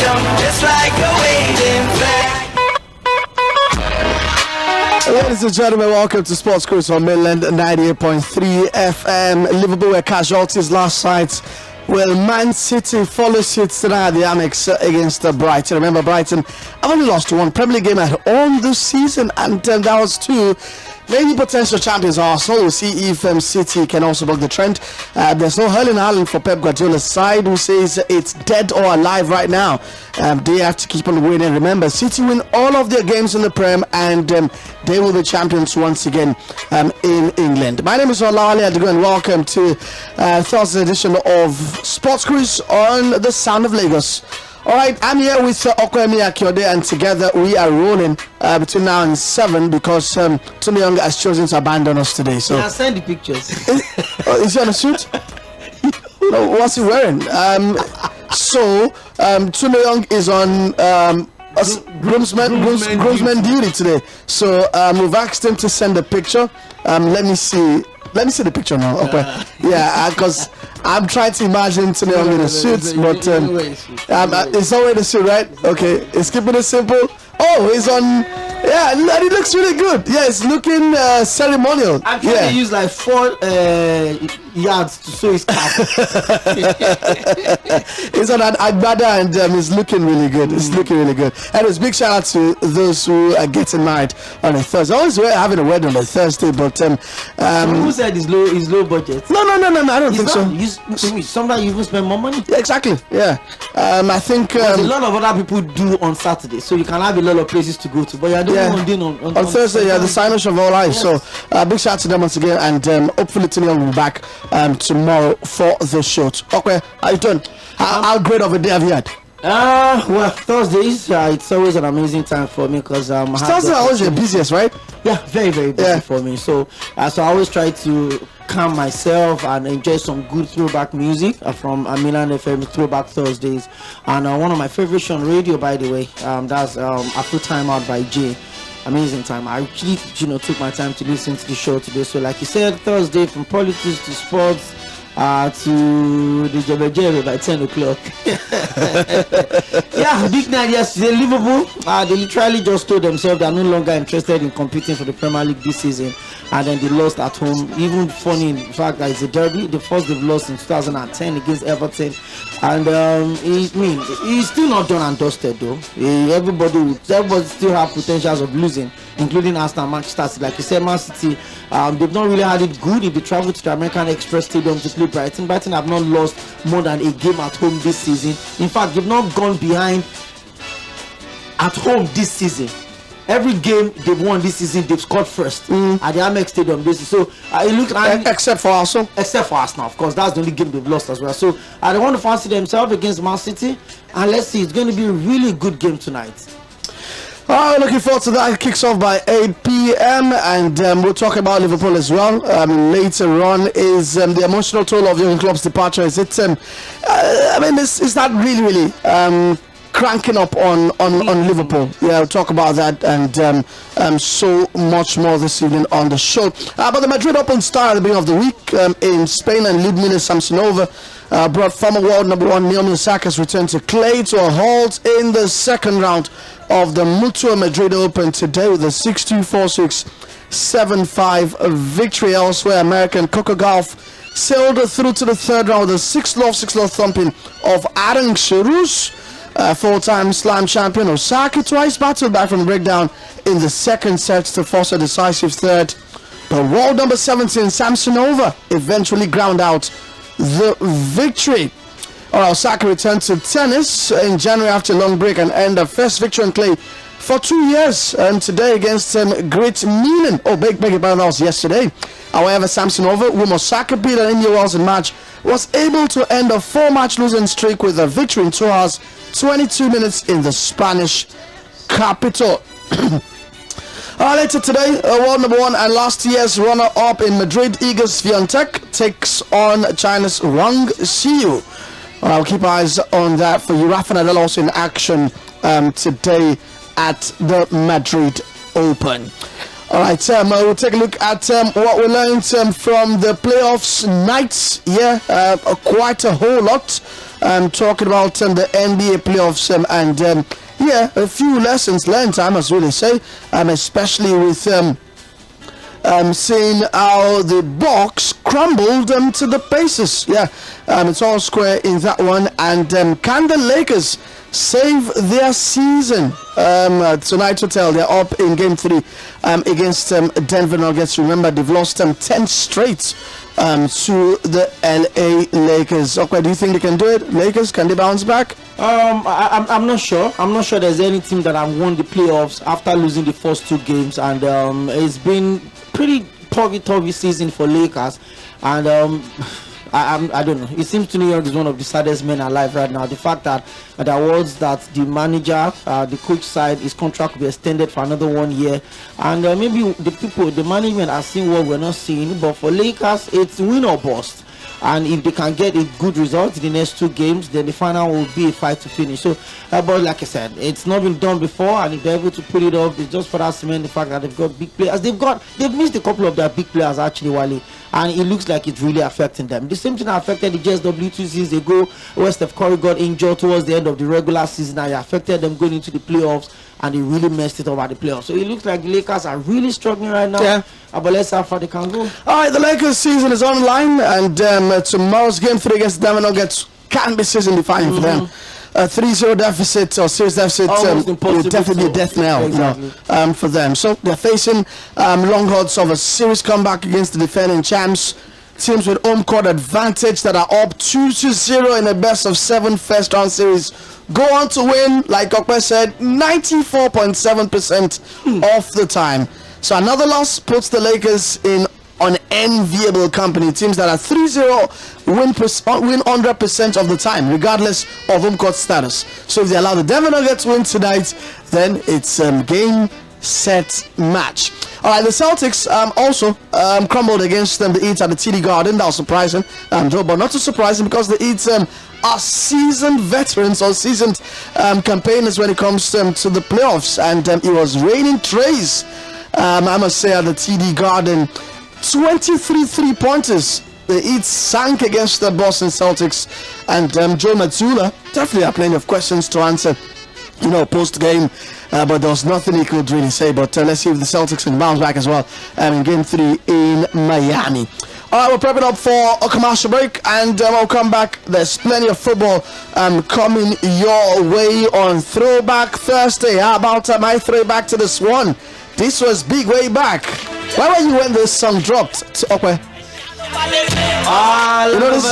freedom, just like a waving flag. Ladies and gentlemen, welcome to Sports Cruise on Mainland 98.3 FM. Liverpool were casualties last night. Well, Man City follows it tonight at the Amex against Brighton. Remember, Brighton have only lost one Premier League game at home this season, and that was to maybe potential champions Arsenal. We'll see if City can also buck the trend. There's no Erling Haaland for Pep Guardiola's side, who says it's dead or alive right now. They have to keep on winning. Remember, City win all of their games in the Prem, and they will be champions once again in England. My name is Olawale Adigo, and welcome to Thursday edition of Sports Cruise on the Sound of Lagos. All right, I'm here with Okoyemi Akinode, and together we are rolling between now and 7 because Tᴜᴏ has chosen to abandon us today. So yeah, send the pictures. Is he on a suit? No, what's he wearing? So Tᴜᴏ is on groomsman duty today. So we've asked him to send a picture. Let me see the picture now. Okay. Yeah, because I'm trying to imagine Tᴜᴏ in a suit, but it's not wearing a suit, right? Okay, it's keeping it simple. Oh, he's on. Yeah, and it looks really good. Yeah, it's looking ceremonial. I'm trying to use like 4 yards to sew his cap. He's on an agbada, and it's looking really good. It's looking really good. Anyways, big shout out to those who are getting married on a Thursday. I always having a wedding on a Thursday, but who said it's low budget? No. I don't think so. Sometimes you even spend more money. Yeah, exactly. Yeah. I think a lot of other people do on Saturday, so you can have a lot of places to go to. But you're doing on Thursday. Yeah, the signage of all eyes. Yes. So big shout out to them once again, and hopefully Tᴜᴏ will be back tomorrow for the shoot. Okay, how you doing? How great of a day have you had? Well, Thursdays, it's always an amazing time for me because Thursdays are always your busiest, right? Yeah, very, very busy for me. So I always try to calm myself and enjoy some good throwback music from Milan FM Throwback Thursdays. And one of my favorite shows on radio, by the way, that's Afro Time Out by Jay. Amazing time. I actually, took my time to listen to the show today. So, like you said, Thursday, from politics to sports to the Jᴏɪᴜ by 10 o'clock. Yeah, big night yesterday. Liverpool, they literally just told themselves they are no longer interested in competing for the Premier League this season, and then they lost at home. Even funny in fact that it's a derby, the first they've lost in 2010 against Everton, and he's still not done and dusted though. Everybody still have potentials of losing, including Arsenal and Manchester City. Like you said, Man City, they've not really had it good. If they travel to the American Express Stadium to play Brighton have not lost more than a game at home this season. In fact, they've not gone behind at home this season. Every game they've won this season, they've scored first at the Amex Stadium basis. So it looks except for Arsenal. Except for Arsenal, of course, that's the only game they've lost as well. So they want to fancy themselves against Man City, and let's see, it's going to be a really good game tonight. Alright, looking forward to that. It kicks off by 8 p.m. and we'll talk about Liverpool as well. Later on is the emotional toll of the club's departure. Is it? It's not really cranking up on Liverpool. Yeah, we'll talk about that and so much more this evening on the show. But the Madrid Open star at the beginning of the week in Spain, and Ljudmila Samsonova brought former world number 1 Naomi Osaka's return to clay to a halt in the second round of the Mutua Madrid Open today with a 6-2, 4-6, 7-5 victory. Elsewhere, American Coco Gauff sailed through to the third round with a 6-love thumping of Arang Sharus. Four-time slam champion Osaka twice battled back from the breakdown in the second set to force a decisive third. But world number 17 Samsonova eventually ground out the victory. Osaka returned to tennis in January after a long break and earned her first victory on clay for 2 years, and today against Great Milan. Beg your pardon, that was yesterday. However, Samsonova, whom Osaka beat at India Wells in March, was able to end a 4-match losing streak with a victory in 2 hours, 22 minutes in the Spanish capital. Later today, world number 1 and last year's runner-up in Madrid, Iga Swiatek takes on China's Wang Xiyu. I'll keep eyes on that for you. Rafa Nadal also in action today at the Madrid Open. All right, we'll take a look at what we learned from the playoffs nights. Yeah, quite a whole lot. talking about the NBA playoffs and yeah, a few lessons learned, I must really say, especially with seeing how the Bucks crumbled to the Pacers. Yeah, it's all square in that one. And can the Lakers save their season? Tonight to tell, they're up in game 3 against Denver Nuggets. Remember, they've lost 10 straight to the LA Lakers. Okay, do you think they can do it? Lakers, can they bounce back? I'm not sure. I'm not sure there's any team that have won the playoffs after losing the first 2 games, and it's been pretty tough season for Lakers, and I don't know. It seems to me he's one of the saddest men alive right now. The fact that there was that the manager, the coach side, his contract will be extended for another 1 year, and maybe the management are seeing what we're not seeing. But for Lakers, it's win or bust. And if they can get a good result in the next 2 games, then the final will be a fight to finish. So, but like I said, it's not been done before, and if they're able to pull it off, it's just for that cement the fact that they've got big players. They've missed a couple of their big players actually, Wally, and it looks like it's really affecting them. The same thing that affected the JSW 2 seasons ago, where Steph Curry got injured towards the end of the regular season, and it affected them going into the playoffs, and they really messed it up at the playoffs. So it looks like the Lakers are really struggling right now. Yeah. But let's see how far they can go. All right, the Lakers season is online, and tomorrow's game 3 against the Denver Nuggets can be season defining for them. A 3-0 deficit or series deficit will definitely be a death knell, exactly. For them. So they're facing long odds of a series comeback against the defending champs. Teams with home court advantage that are up 2-0 in a best of 7 first round series go on to win, like Okpe said, 94.7% of the time. So another loss puts the Lakers in unenviable company. Teams that are 3-0 win 100% of the time, regardless of home court status. So if they allow the Denver Nuggets to win tonight, then it's game, set, match. All right, the Celtics also crumbled against the Heat at the TD Garden. That was surprising, but not too surprising because the Heat are seasoned veterans or seasoned campaigners when it comes to the playoffs, and it was raining trays. I must say, at the TD Garden, 23 3-pointers. The Heat sank against the Boston Celtics, and Joe Mazzulla definitely have plenty of questions to answer, post game, but there was nothing he could really say. But let's see if the Celtics can bounce back as well in game 3 in Miami. All right, we're prepping up for a commercial break, and we'll come back. There's plenty of football coming your way on Throwback Thursday. How about my throwback to this one? This was big way back. Where were you when this song dropped? Okay. You know this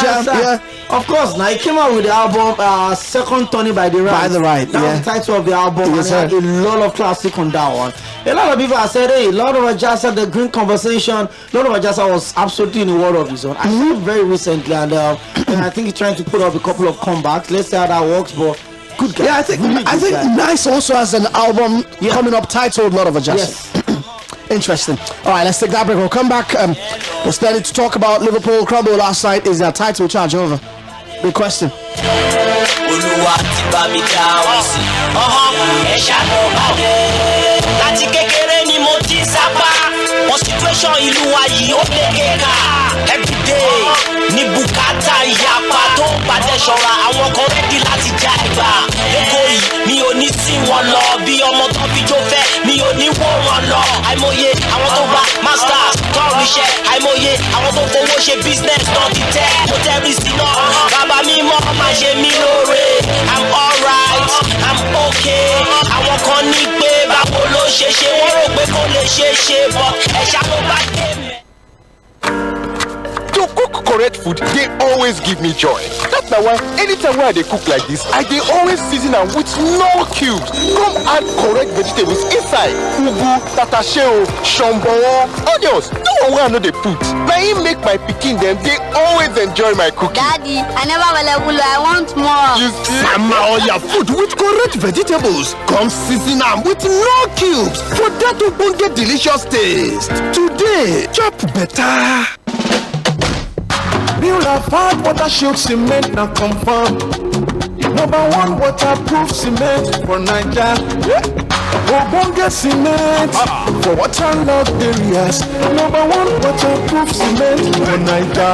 jam? Yeah. Of course. Now he came out with the album Second Tony by the Right. By the Right. That was the title of the album, yes, and it had a lot of classic on that one. A lot of people have said, hey, Lord of Ajasa, the Green Conversation, Lord of Ajasa was absolutely in the world of his own. I saw him very recently, and I think he's trying to put up a couple of comebacks. Let's see how that works, but good guy. Yeah, I think Nice also has an album coming up titled Lord of Ajasa. Yes. Interesting. All right, let's take that break. We'll come back. We're starting to talk about Liverpool crumble last night. Is their title charge over? Big question. Situation ìlú wa yìí ó lékeka everyday ní bùkátà ìyapa tó bàjẹ́ ṣọ́ra àwọn kan rẹ́dí láti já ẹgbà lẹ́kọ̀ọ́ yìí mi ò ní sí wọn lọ bí ọmọ tó fi jó fẹ́ mi ò ní wó wọn lọ àìmọye àwọn tó gba masters tó ríṣẹ́ àìmọye àwọn tó fowó ṣe business náà ti tẹ́ mo tẹ́rí sí náà bàbá mi mọ́ máa ṣe mí lóore I'm alright I'm okay àwọn kan ní pé báwo ló ṣe ṣe wọ́n rò pé kò lè ṣe ṣe bọ́ ẹ̀ṣá ló bá dé mi. To cook correct food, they always give me joy. That's why anytime when I cook like this, I dey always season am with no cubes. Come add correct vegetables inside. Ugu, tatashe, shombo, onions. No one wey I no dey put. Na im make my pikin dem dey always enjoy my cooking. Daddy, I never available. I want more. You see? Sama all your food with correct vegetables. Come season am with no cubes for that ogbonge delicious taste. Today, chop better. New Lafarge water shield cement now confirm. #1 waterproof cement for Nigeria. Ogbonge cement for waterlogged areas. #1 waterproof cement for Naija.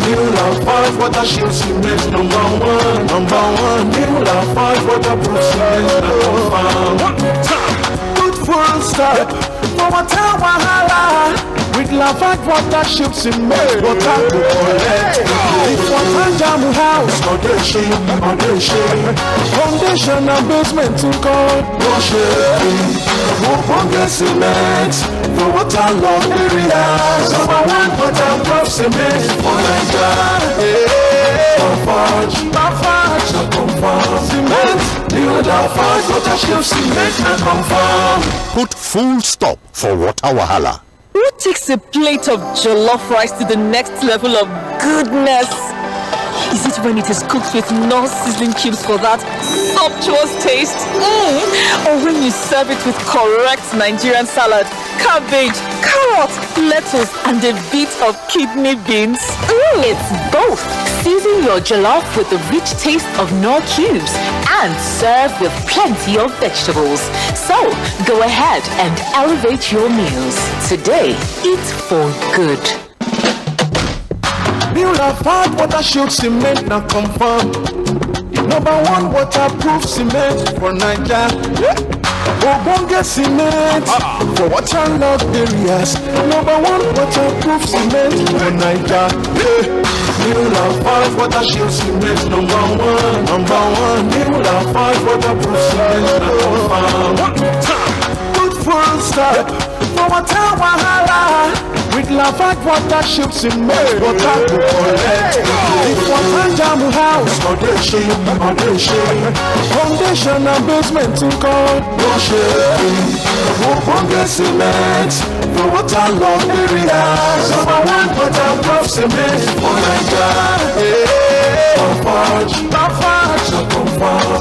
New Lafarge water-shield cement #1. New Lafarge waterproof cement good full stop for water wahala. With Lafarge water-shield cement, water go collect. If water jam house, foundation and basement to God, Ogbonge cement for waterlogged areas. #1 waterproof cement for Naija. Lafarge cement. New Lafarge water-shield cement and confirm. Put full stop for water wahala. Who takes a plate of jollof rice to the next level of goodness? Is it when it is cooked with non-seasoning cubes for that sumptuous taste? Or when you serve it with correct Nigerian salad, cabbage, carrot, lettuce, and a bit of kidney beans? It's both. Season your jollof with the rich taste of Knorr cubes and serve with plenty of vegetables. So, go ahead and elevate your meals. Today, eat for good. New Lafarge water-shield cement now confirm. #1 waterproof cement for Naija. Ogbonge cement for waterlogged areas. #1 waterproof cement for Naija. New Lafarge water-shield cement #1. New Lafarge waterproof cement good full stop for water wahala. With Lafarge water-shield cement, water go collect. If water jam house, foundation and basement to God, Ogbonge cement for waterlogged areas. #1 waterproof cement for Naija. Lafarge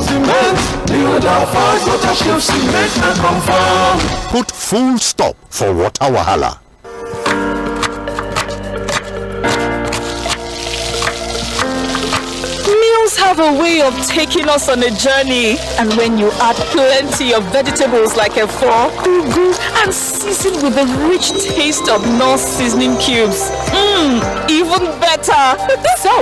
cement. New Lafarge water-shield cement and confirm. Put full stop for water wahala. Meals have a way of taking us on a journey, and when you add plenty of vegetables like efo, ugu, and season with the rich taste of non-seasoning cubes, even better. So,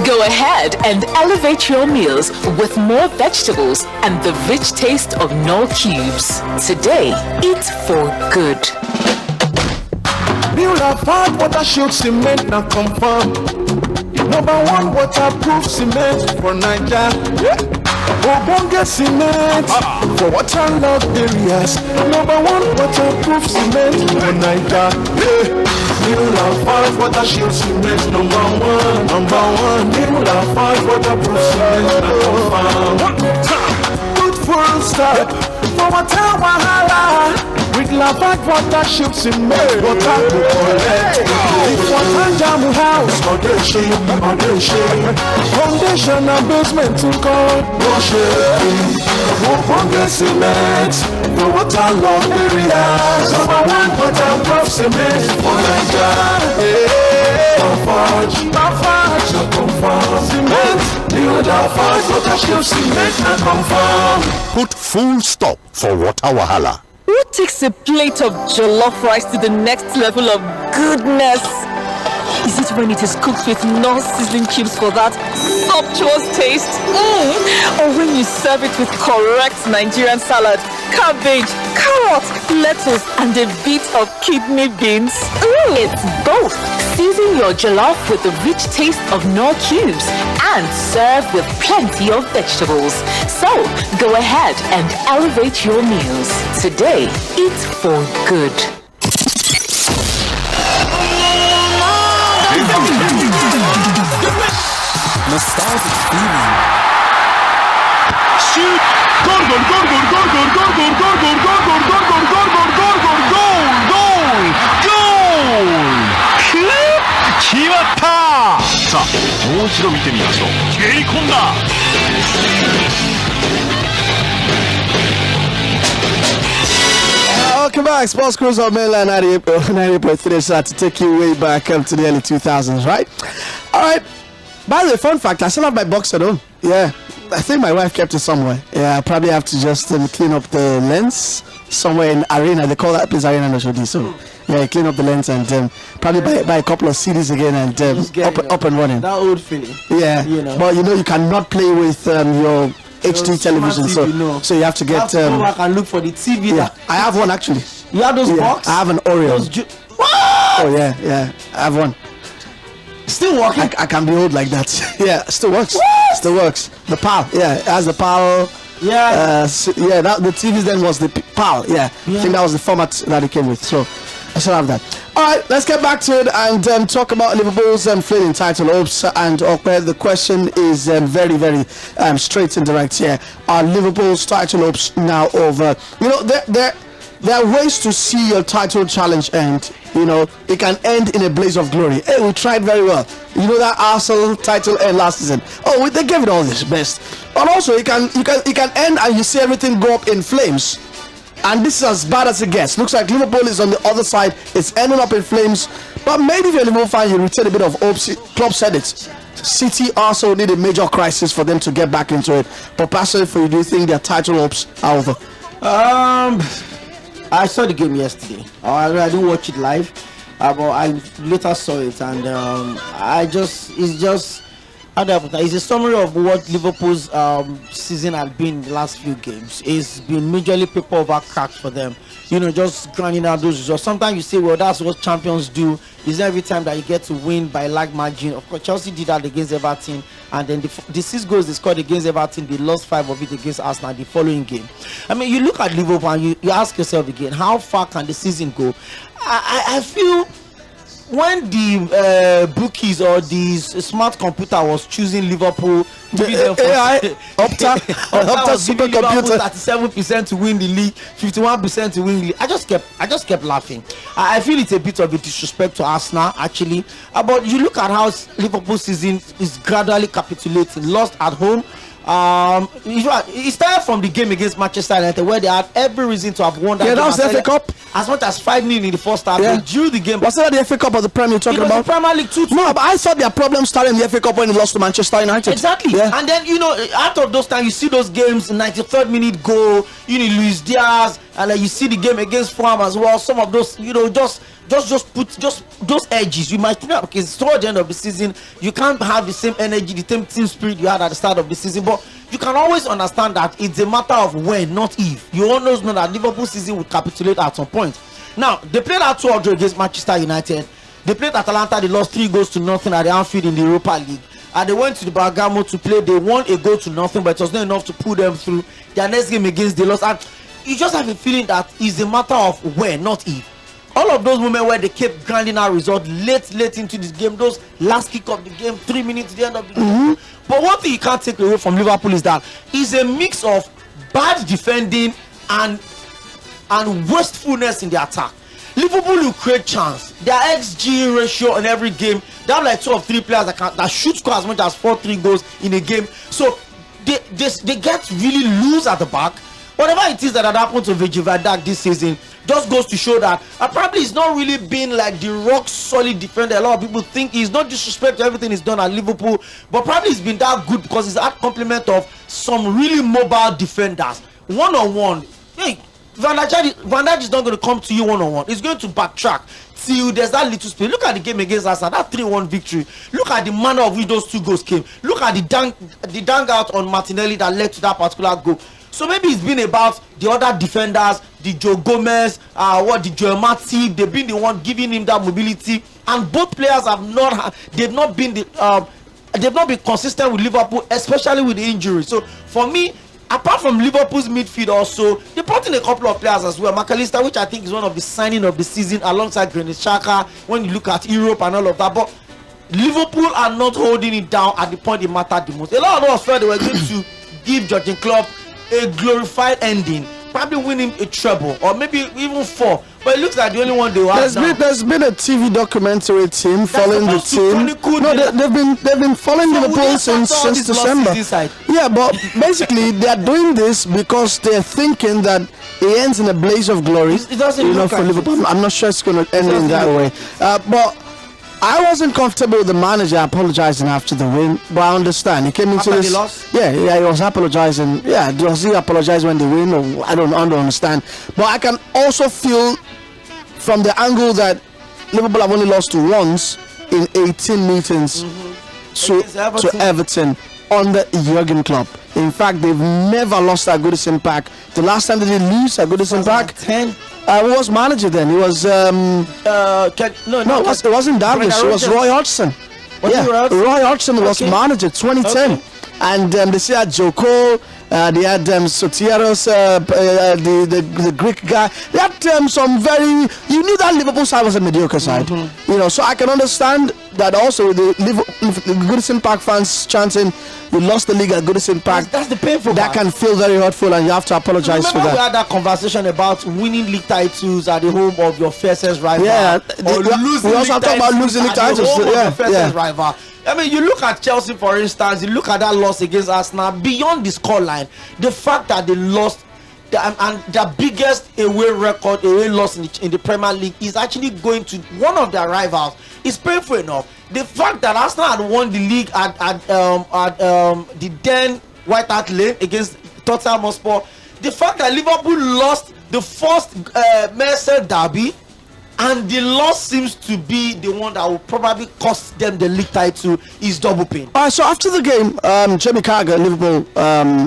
go ahead and elevate your meals with more vegetables and the rich taste of Knorr cubes. Today, eat for good. New Lafarge water-shield cement now confirm. #1 waterproof cement for Naija. Ogbonge cement for waterlogged areas. #1 waterproof cement for Naija. New Lafarge water-shield cement #1. New Lafarge waterproof cement good full stop for water wahala. With Lafarge water-shield cement, water go collect. If water jam house, foundation and basement to God, Ogbonge cement for waterlogged areas. #1 waterproof cement for Naija. Lafarge cement. New Lafarge water-shield cement and confirm. Put full stop for water wahala. Who takes a plate of jollof rice to the next level of goodness? Is it when it is cooked with non-seasoning cubes for that sumptuous taste? Or when you serve it with correct Nigerian salad, cabbage, carrot, lettuce, and a bit of kidney beans? It's both. Season your jollof with the rich taste of Knorr cubes and serve with plenty of vegetables. So, go ahead and elevate your meals. Today, eat for good. Nostalgic feeling. Shoot! Goal!決まった。さあ、もう一度見てみましょう。蹴り込んだ。Welcome back, Sports Cruise on Mainland 98.3, so to take you way back to the early 2000s, right? All right. By the way, fun fact, I still have my box at home. Yeah. I think my wife kept it somewhere. Yeah, I probably have to just clean up the lens somewhere in Arena. They call that place Arena Noshodi. So yeah, clean up the lens and probably buy a couple of CDs again and up and running. That old feeling. Yeah, but you cannot play with your HD television, TV, so you have to get. Go back and look for the TV. Yeah, I have one actually. You have those box? I have an Orion. What? Oh yeah, I have one. Still working? I can be old like that. Yeah, still works. What? Still works. The PAL, it has the PAL. Yeah. The TV then was the PAL. Yeah, I think that was the format that it came with. So I still have that. All right, let's get back to it and talk about Liverpool's fleeting title hopes. And the question is very, very straight and direct here. Are Liverpool's title hopes now over? There are ways to see your title challenge end. It can end in a blaze of glory. Hey, we tried very well. That Arsenal title end last season. Oh, they gave it all this best. But also, it can end and you see everything go up in flames. And this is as bad as it gets. Looks like Liverpool is on the other side. It's ending up in flames. But maybe if you're a Liverpool fan, you retain a bit of hope. Klopp said it. City also need a major crisis for them to get back into it. But personally, for you, do you think their title hopes are over? I saw the game yesterday. I didn't watch it live, but I later saw it, and it's a summary of what Liverpool's season had been in the last few games. It's been majorly paper over cracks for them. Just grinding out those results. Sometimes you say, well, that's what champions do. It's every time that you get to win by large margin. Of course, Chelsea did that against Everton, and then the 6 goals they scored against Everton, they lost 5 of it against Arsenal the following game. I mean, you look at Liverpool and you ask yourself again, how far can the season go? I feel when the bookies or the smart computer was choosing Liverpool, Opta supercomputer, 37% to win the league, 51% to win the league. I just kept laughing. I feel it's a bit of a disrespect to Arsenal actually. But you look at how Liverpool's season is gradually capitulating. Lost at home. It started from the game against Manchester United where they had every reason to have won that game. That was the FA Cup. As much as 5-0 in the first half. They drew the game. Was that the FA Cup or the Premier you're talking about? The Premier League 2-2. No, but I thought their problem started in the FA Cup when they lost to Manchester United. Exactly. Yeah. And then out of those times you see those games, 93rd minute goal, Luis Diaz, and you see the game against Fulham as well. Some of those, just put those edges. You might because toward the end of the season you can't have the same energy, the same team spirit you had at the start of the season, but you can always understand that it's a matter of when, not if. You always know that Liverpool season will capitulate at some point. Now they played at 2-0 against Manchester United. They played Atalanta. They lost 3-0 at the Anfield in the Europa League, and they went to the Bergamo to play. They won 1-0, but it was not enough to pull them through. Their next game against they lost, and you just have a feeling that it's a matter of when, not if. All of those moments where they kept grinding out results late into this game, those last kick of the game, 3 minutes to the end of the game. But one thing you can't take away from Liverpool is that it's a mix of bad defending and wastefulness in the attack. Liverpool will create chance. Their XG ratio in every game, they have like 2 or 3 players that should score as much as 4-3 goals in a game. So they get really loose at the back. Whatever it is that had happened to Virgil van Dijk this season just goes to show that probably he's not really been like the rock solid defender. A lot of people think he's not disrespect to everything he's done at Liverpool, but probably he's been that good because he's had complement of some really mobile defenders. One-on-one, hey, Van Dijk is not going to come to you one-on-one. He's going to backtrack till there's that little space. Look at the game against Arsenal, that 3-1 victory. Look at the manner of which those 2 goals came. Look at the dang out on Martinelli that led to that particular goal. So maybe it's been about the other defenders, the Joe Gomez, the Joel Matip. They've been the one giving him that mobility, and both players they've not been consistent with Liverpool, especially with the injury. So for me, apart from Liverpool's midfield, also they brought in a couple of players as well. McAllister, which I think is one of the signing of the season, alongside Granit Xhaka. When you look at Europe and all of that, but Liverpool are not holding it down at the point it mattered the most. A lot of us felt they were going to give Jurgen Klopp a glorified ending, probably winning a treble or maybe even 4, but it looks like the only one they will have now. There's been a TV documentary team following the team. They've been following Liverpool since December. Yeah, but basically they are doing this because they're thinking that it ends in a blaze of glory. It doesn't look for like Liverpool. I'm not sure it's going to end in that way. But I wasn't comfortable with the manager apologizing after the win, but I understand. He came into After this. the loss? Yeah, he was apologizing. Yeah, does he apologize when they win? Or I don't understand. But I can also feel from the angle that Liverpool have only lost once in 18 meetings to Everton under Jurgen Klopp. In fact, they've never lost at Goodison Park. The last time they did lose at Goodison Park, 10. who was manager then? He was it wasn't Davies. It was Roy Hodgson. Roy Hodgson was manager 2010. Okay. And they still had Joko, they had Sotiros, the Greek guy. They had some very, you knew that Liverpool side was a mediocre side. You know, so I can understand that also the Goodison Park fans chanting, "We lost the league at Goodison Park." That's the painful That part. can feel very hurtful, and you have to apologize for Remember that. we had that conversation about winning league titles at the home of your fiercest rival. Yeah, or losing we also league talk about titles losing league at the titles. home of Yeah, your fiercest yeah. rival. I mean, you look at Chelsea, for instance, you look at that loss against Arsenal, beyond the scoreline, the fact that they lost, and the biggest away loss in the Premier League is actually going to one of their rivals. It's painful enough. The fact that Arsenal had won the league at the Den White Hart Lane against Tottenham Hotspur, the fact that Liverpool lost the first Merseyside derby, and the loss seems to be the one that will probably cost them the league title, is double pain. So after the game, Jamie Carragher, Liverpool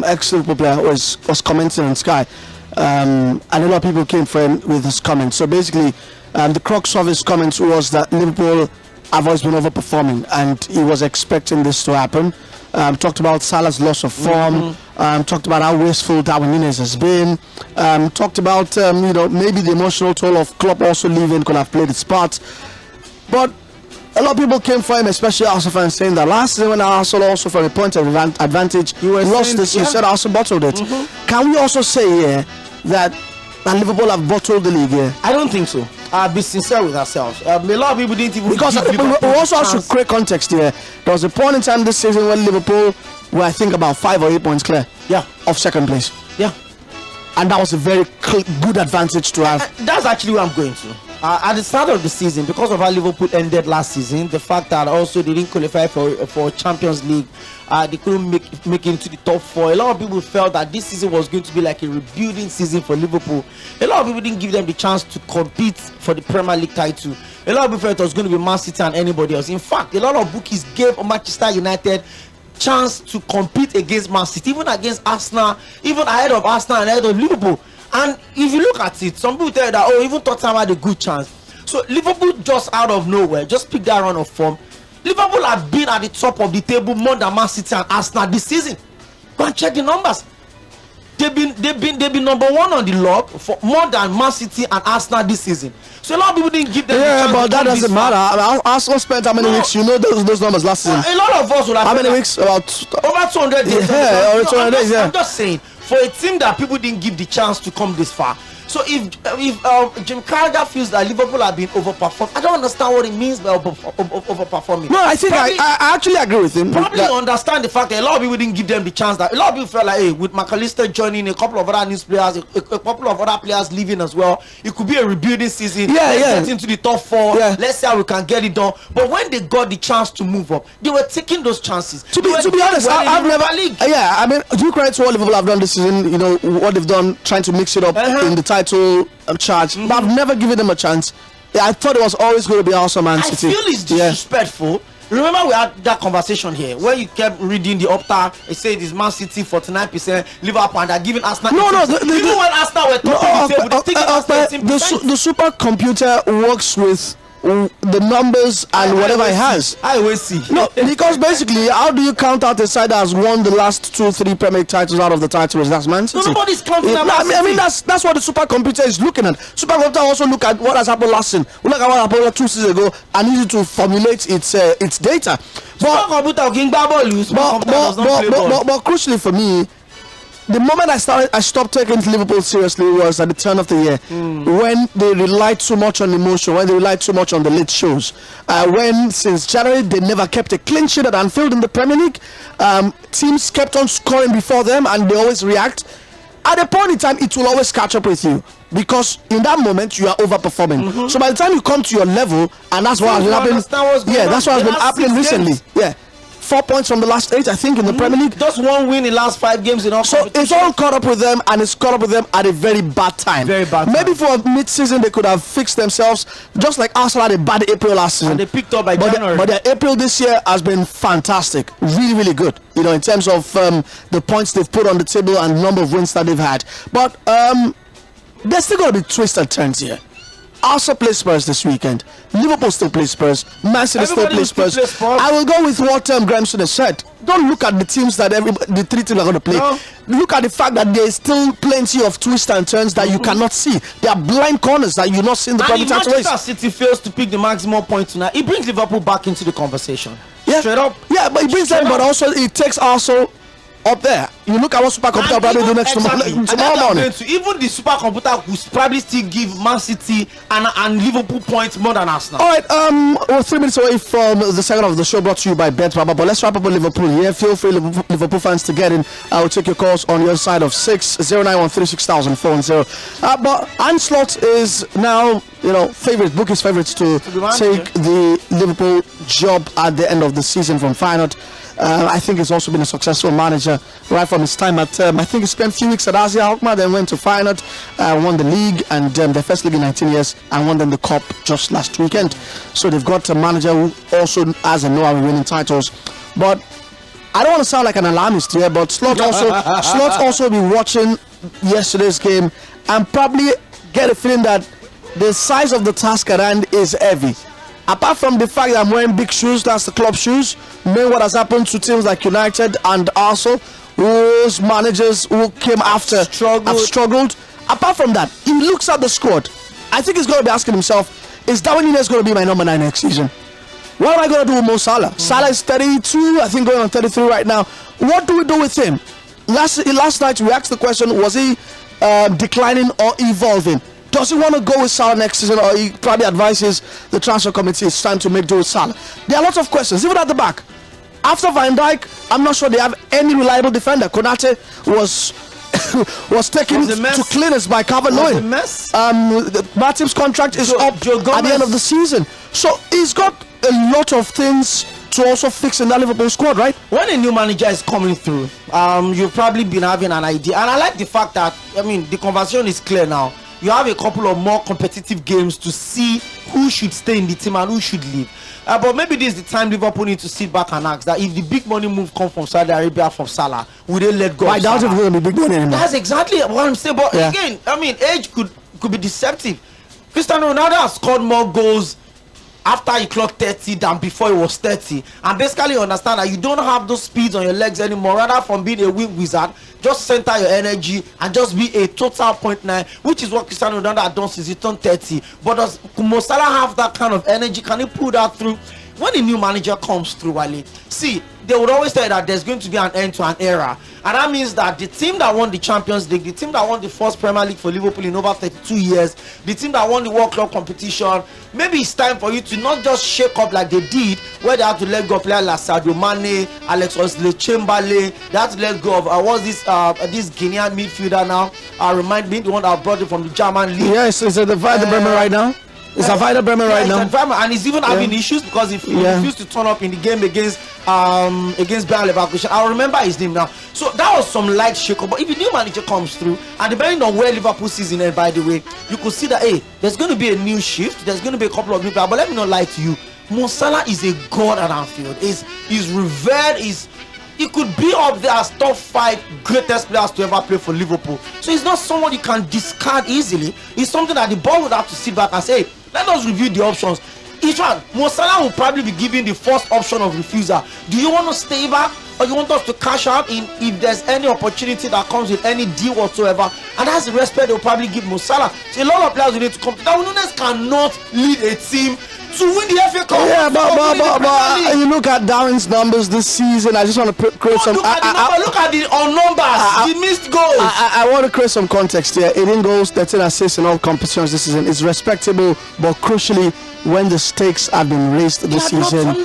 ex-Liverpool player, was commenting on Sky, and a lot of people came for him with his comments. So basically, the crux of his comments was that Liverpool have always been overperforming, and he was expecting this to happen. Talked about Salah's loss of form. Talked about how wasteful Darwin Núñez has been. Talked about maybe the emotional toll of Klopp also leaving could have played its part. But a lot of people came for him, especially Arsenal fans, saying that last season when Arsenal also from a point of advantage lost this, you said Arsenal bottled it. Can we also say here that Liverpool have bottled the league here? I don't think so. I'll be sincere with ourselves. A lot of people didn't even because give we Liverpool also the have to chance. create context here. There was a point in time this season when Liverpool were, I think, about 5 or 8 points clear of second place. Yeah. And that was a very good advantage to have. That's actually where I'm going to. At the start of the season, because of how Liverpool ended last season, the fact that also they didn't qualify for Champions League, they couldn't make it into the top 4. A lot of people felt that this season was going to be like a rebuilding season for Liverpool. A lot of people didn't give them the chance to compete for the Premier League title. A lot of people felt it was going to be Man City and anybody else. In fact, a lot of bookies gave Manchester United chance to compete against Man City, even against Arsenal, even ahead of Arsenal and ahead of Liverpool. And if you look at it, some people tell you that, even Tottenham had a good chance. So Liverpool just out of nowhere just picked that run of form. Liverpool have been at the top of the table more than Man City and Arsenal this season. Go and check the numbers. They've been number one on the log for more than Man City and Arsenal this season. So a lot of people didn't give them the chance. But that doesn't matter. I mean, Arsenal spent how many weeks? You know those numbers last season. A lot of us will have. How many weeks? About over 200 days. Yeah, over 200 days. I'm just saying, for a team that people didn't give the chance to come this far. So if Jim Carragher feels that Liverpool have been overperformed, I don't understand what it means by overperforming. No, I think I actually agree with him. Probably understand the fact that a lot of people didn't give them the chance. That a lot of people felt like, hey, with McAllister joining, a couple of other new players, a couple of other players leaving as well, it could be a rebuilding season. Let's get into the top 4. Let's see how we can get it done. But when they got the chance to move up, they were taking those chances. To be honest, I've never. Yeah, I mean, due credit to what Liverpool have done this season. You know what they've done, trying to mix it up in the title charge. But I've never given them a chance. Yeah, I thought it was always going to be Arsenal, Man City. I feel it's disrespectful. Remember we had that conversation here where you kept reading the Opta. It said it's Man City 49%, Liverpool, and they're giving Arsenal. No, even when Arsenal were talking the supercomputer works with the numbers and whatever it has. I always see. No, because basically, how do you count out a side that has won the last 2-3 Premier League titles out of the titles? That's Man City. No, nobody's counting out. I mean that's what the supercomputer is looking at. Supercomputer also look at what has happened last season. We look at what happened 2 seasons ago and use it to formulate its data. But crucially for me, the moment I stopped taking Liverpool seriously was at the turn of the year, when they relied too much on emotion, when they relied too much on the late shows. When since January they never kept a clean sheet at Anfield in the Premier League. Teams kept on scoring before them and they always react. At a point in time, it will always catch up with you. because in that moment you are overperforming. So by the time you come to your level, and that's what has happened. That's what has been happening recently. Yeah. 4 points from the last 8, I think, in the Premier League. Just one win in the last 5 games in all. So it's all caught up with them, and it's caught up with them at a very bad time. Very bad time. Maybe for mid-season they could have fixed themselves, just like Arsenal had a bad April last season. And they picked up by January. But their April this year has been fantastic, really, really good. You know, in terms of the points they've put on the table and number of wins that they've had. But there's still going to be twists and turns here. Arsenal play Spurs this weekend. Liverpool still play Spurs. Man City still play Spurs. I will go with what Grahamson has said. Don't look at the teams that the 3 teams are going to play. No. Look at the fact that there is still plenty of twists and turns that you cannot see. There are blind corners that you're not seeing the public race. Manchester City fails to pick the maximum point tonight. It brings Liverpool back into the conversation. Yeah. Straight up. Yeah, but it brings them, but also it takes Arsenal up there. You look at what supercomputer will probably do next tomorrow morning. Even the supercomputer will probably still give Man City and Liverpool points more than Arsenal. All right, we're 3 minutes away from the second of the show, brought to you by BetBaba. But let's wrap up with Liverpool here. Feel free, Liverpool fans, to get in. I will take your calls on your side of 60913600410. But Ancelotti is now, book his favorites to take the Liverpool job at the end of the season from Feyenoord. I think he's also been a successful manager right from his time at I think he spent a few weeks at AZ Alkmaar, then went to Feyenoord, won the league and the first league in 19 years, and won them the cup just last weekend. So they've got a manager who also has a know-how in winning titles. But I don't want to sound like an alarmist here, but Slot also be watching yesterday's game and probably get a feeling that the size of the task at hand is heavy. Apart from the fact that I'm wearing big shoes, that's the club shoes, knowing what has happened to teams like United and Arsenal, whose managers who came after have struggled. Apart from that, he looks at the squad. I think he's going to be asking himself, is Darwin Núñez going to be my number 9 next season? What am I going to do with Mo Salah? Salah is 32, I think going on 33 right now. What do we do with him? Last night we asked the question, was he declining or evolving? Does he want to go with Salah next season, or he probably advises the transfer committee it's time to make do with Salah? There are lots of questions, even at the back. After Van Dijk, I'm not sure they have any reliable defender. Konate was taken to cleaners by Calvert-Lewin. Matip's contract is up at the end of the season. So he's got a lot of things to also fix in that Liverpool squad, right? When a new manager is coming through, you've probably been having an idea. And I like the fact that, the conversation is clear now. You have a couple of more competitive games to see who should stay in the team and who should leave. But maybe this is the time Liverpool need to sit back and ask that if the big money move comes from Saudi Arabia, from Salah, will they let go? I doubt it's going to be big money anymore. That's exactly what I'm saying. But again, age could be deceptive. Cristiano Ronaldo has scored more goals after he clocked 30 than before he was 30, and basically understand that you don't have those speeds on your legs anymore. Rather, from being a wing wizard, just center your energy and just be a total 0.9, which is what Cristiano Ronaldo had done since he turned 30. But does Mo Salah have that kind of energy? Can he pull that through? When a new manager comes through, Wale, see, they would always say that there's going to be an end to an era, and that means that the team that won the Champions League, the team that won the first Premier League for Liverpool in over 32 years, the team that won the World Club competition, maybe it's time for you to not just shake up like they did, where they had to let go of players like Sadio Mane, Alex Oxlade-Chamberlain. They had to let go of this Guinean midfielder now. Remind me, the one that brought it from the German league. Yes, it's at the Werder Bremen right now. It's a Werder Bremen right now. And he's even having issues because he refused to turn up in the game against Bayer Leverkusen. I remember his name now. So that was some light shake-up. But if a new manager comes through, and depending on where Liverpool season is, by the way, you could see that there's going to be a new shift. There's going to be a couple of new players. But let me not lie to you, Mo Salah is a god at Anfield. He's revered. He could be up there as top 5 greatest players to ever play for Liverpool. So he's not someone you can discard easily. It's something that the board would have to sit back and say, let us review the options. Each one, Mo Salah will probably be given the first option of refusal. Do you want to stay back, or you want us to cash out if there's any opportunity that comes with any deal whatsoever? And that's the respect they'll probably give Mo Salah. So a lot of players will need to come to that. Núñez cannot lead a team to win the FA Cup. Yeah, but you look at Darwin's numbers this season. I just want to create some. Look at the numbers, the missed goals. I want to create some context here. 18 goals, 13 assists in all competitions this season is respectable, but crucially, when the stakes have been raised this season,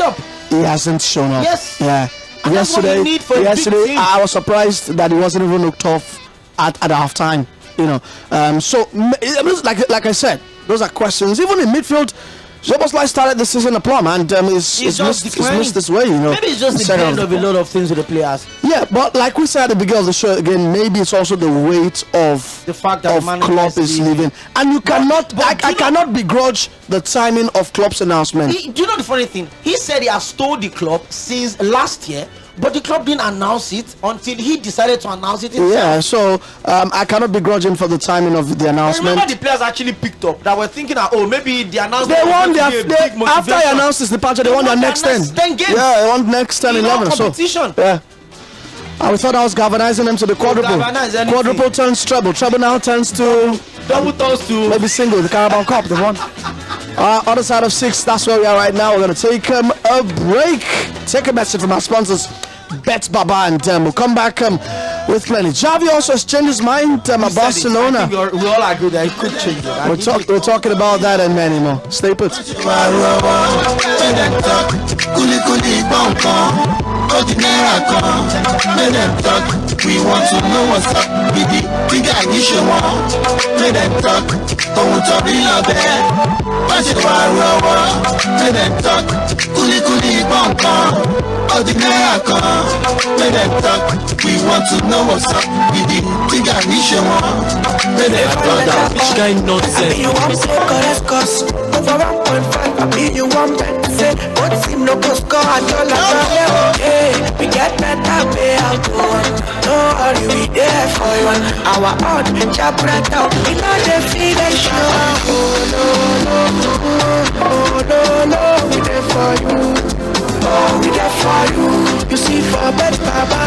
he hasn't shown up. Yes. Yeah. And yesterday, I was surprised that he wasn't even looked off at halftime. you know. Like I said, those are questions. Even in midfield, Sᴏᴜ started the season a plum, and it's missed this way, you know. Maybe it's just the blend of a lot of things with the players. Yeah, but like we said at the beginning of the show, again, maybe it's also the weight of the fact that Klopp is leaving, and you cannot. I cannot begrudge the timing of Klopp's announcement. Do you know the funny thing? He said he has told the club since last year, but the club didn't announce it until he decided to announce it himself. Yeah, so I cannot begrudge him for the timing of the announcement. Remember the players actually picked up that were thinking that, oh, maybe the announcement. They won after he announced his departure. They won their next 10 games. Yeah, they won next 10, 11. Competition. So yeah. I thought I was galvanizing them to the quadruple. Quadruple turns treble. Treble now turns to double turns to maybe single. The Carabao Cup. They won. Other side of 6. That's where we are right now. We're going to take a break. Take a message from our sponsors, Bet Baba, and we'll come back with plenty. Javi also has changed his mind about Barcelona. We all agree that he could change it. We're talking about that and many more. Stay put. We want to know what's up with the big issue. Let them talk. ᴜᴜᴅᴜ Let them talk. Let them talk. We want to know what's up with the big issue. Let them talk. Which kind nonsense? You want to cause over 1.5. I mean you want better say. But seem no go score at all. Okay, we get better pay out. No worry, we there for you. Our own chapter down. We know the feeling. Oh no, we there for you. Oh, we there for you. You see for Bet Baba,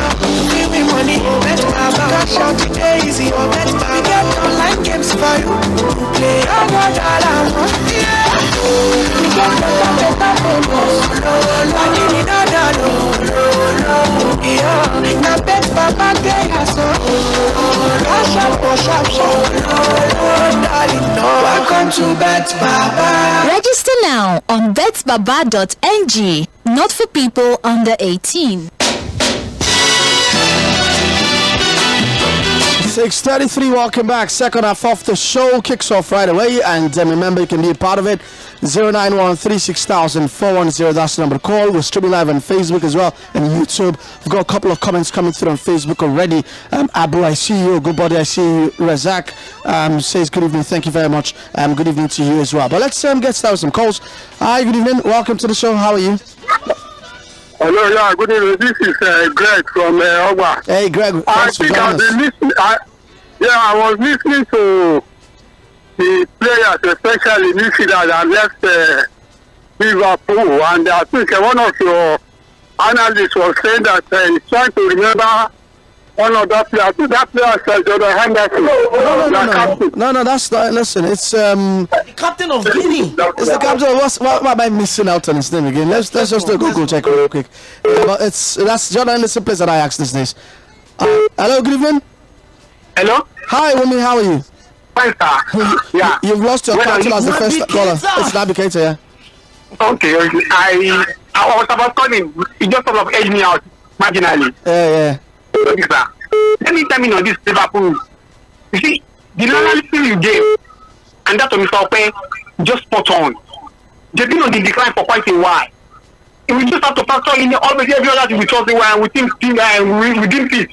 give me money, Bet Baba. Cash out today easy, oh Bet Baba. We get online games for you. Play all what I want. Yeah. We get better bonus. I need it all. Yeah. Now Bet Baba get us on. Sharp. Darling, no, welcome to Bet Baba. Register now on betbaba.ng. Not for people under 18. 6:33. Welcome back. Second half of the show kicks off right away, and remember you can be a part of it. 091360410. That's the number to call. We're streaming live on Facebook as well and YouTube. We've got a couple of comments coming through on Facebook already. Abu, I see you. Good body, I see you. Razak says good evening. Thank you very much. Good evening to you as well. But let's get started with some calls. Hi, good evening. Welcome to the show. How are you? Hello, yeah, good evening. This is Greg from Ogba. Hey, Greg. I think I've been listening. I was listening to the players, especially midfielders that left Liverpool, and I think one of your analysts was saying that he's trying to remember one of that player. I think that player said Jordan Henderson. No, that's not. Listen, it's the captain of Guinea. It's the captain of what am I missing out on his name again? Let's just do a Google check real quick. But that's Jordan Henderson plays at Ajax these days. Hello, good evening. Hello. Hi, Wumi, how are you? Fine, sir. Yeah. You've lost your title as the first caller. It's Naby Keita, yeah. Okay, I was about calling. He just sort of edged me out marginally. Yeah. Okay, sir. Let me tell you on this Liverpool. You see, the analysis you gave, and that of Mr. Ope, just spot on. They've been on the decline for quite a while. We just have to factor in always every other thing we trust while we think within peace.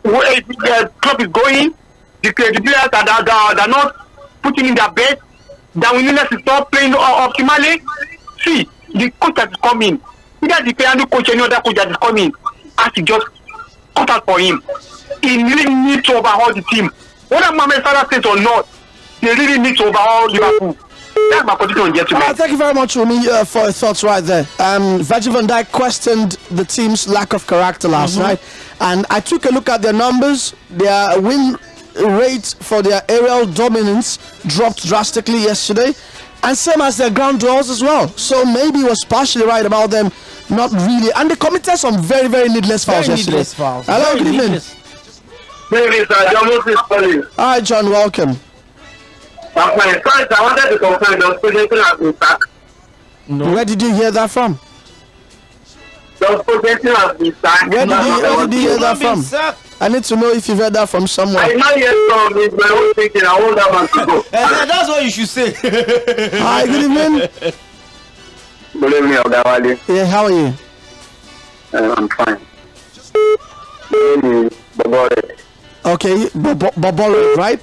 The club is going, the players that are not putting in their best, that we need to stop playing optimally. See, the coach that is coming, either the player coach or any other coach that is coming, has to just cut out for him. He really needs to overhaul the team. Whether Mohamed Salah says or not, they really need to overhaul Liverpool. That's my position, gentlemen. Thank you very much, Umi, for your thoughts right there. Virgil van Dijk questioned the team's lack of character last night, and I took a look at their numbers. Their win rate for their aerial dominance dropped drastically yesterday, and same as their ground duels as well. So maybe he was partially right about them not really. And they committed some very, very needless fouls yesterday. Hello, good evening. Hi, John, welcome. I wanted to confirm the presentation has been sacked. No. Where did you hear that from? The presentation has been sacked. Where did you hear that from? I need to know if you've heard that from someone. I not yet from my own thinking. I want that man to go. That's what you should say. Hi, good evening. Good evening, Ogawale. Yeah, how are you? I'm fine. Bobore. Okay, Bobore, right?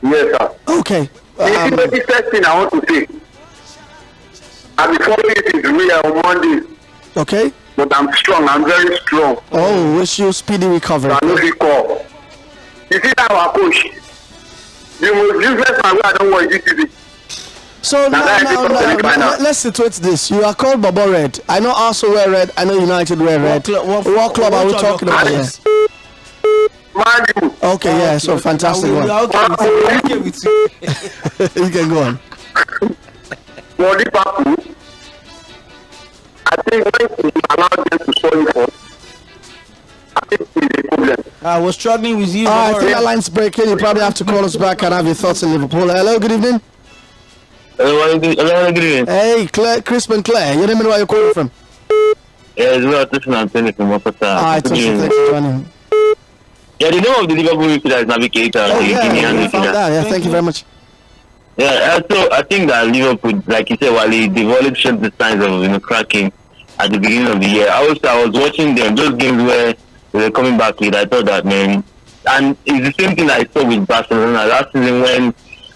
Yes, sir. Okay. This is the first thing I want to say. I've been following it real on Monday. Okay. But I'm strong. I'm very strong. Oh, wish you speedy recovery. I know the call. You see that our coach? The most useless man I don't want this season. So now, let's situate this. You are called Bobo Red. I know also wear red. I know United wear red. What club are we talking about here? Okay, yeah. So fantastic one. Okay with you. You can go on. For Liverpool, I think when we allow them to score for, I think it's a problem. I was struggling with you. I think that line's breaking. You probably have to call us back and have your thoughts on Liverpool. Hello, good evening. Hello, good evening. Hey, Crisp and Claire. You don't know where you're calling from? Yeah, it's well, this is Anthony from Mopata. Alright, thanks for joining. Yeah, the name of the Liverpool midfielder is Navigator. Oh, yeah, thank you very much. Yeah, so I think that Liverpool, like you said, Wally, they've already shown the signs of cracking at the beginning of the year. I was watching them, those games where they were coming back with. I thought that, man, and it's the same thing that I saw with Barcelona last season when,